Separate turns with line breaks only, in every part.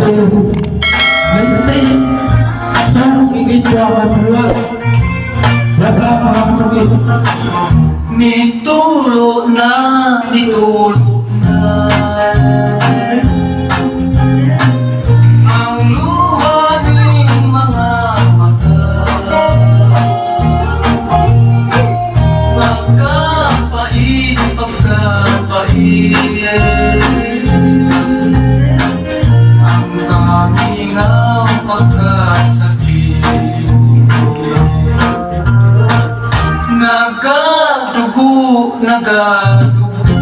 Wednesday, sa mong awan buwan. Basta mga kasugid.
Nitulo na, nitulo na ang luha ng mga mata. Pagkapait, pagkapait ang daming ang pagkasakit. Nagadugo, nagadugo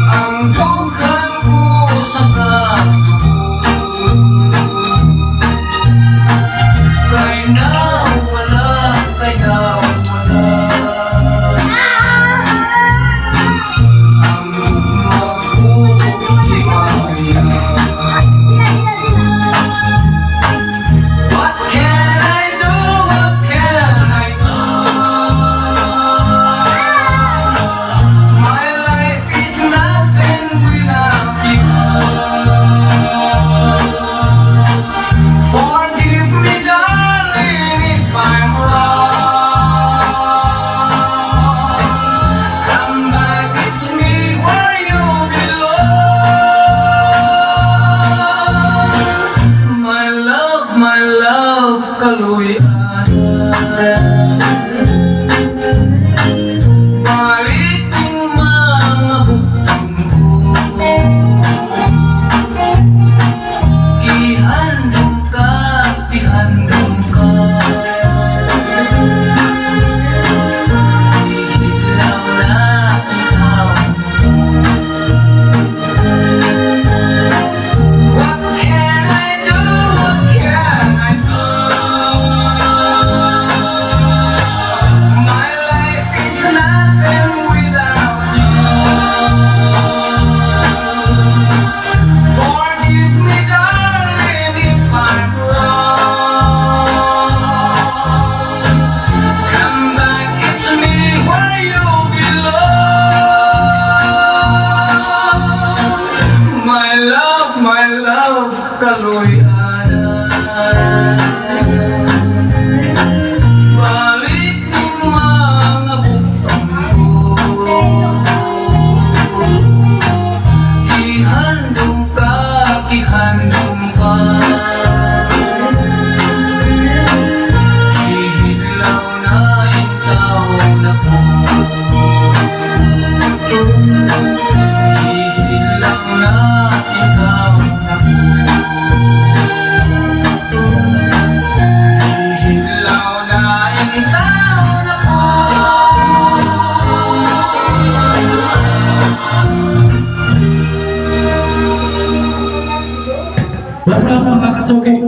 ang dughang ko sa kasugo. Kay nawala, kay nawala ang magkukulimaya. What can I do? What can I do? My life is nothing without you. Forgive me, darling, if I'm wrong. Come back, it's me where you belong. My love, kaluyan. Baliking mga bukang ko. Ihandong ka, ihandong ka. Ihilaw na ikaw. What can I do? What can I do? My life is nothing without you. Forgive me, darling, if I'm wrong. Come back, it's me where you belong. My love, kaluyanan. Balik ng mga bukang ko. Ihandong ka, ihandong ka. Ihilaw na ikaw na ko. Ihilaw na ikaw na ko. Ihilaw na ikaw na ko.
Basta mga kasugid.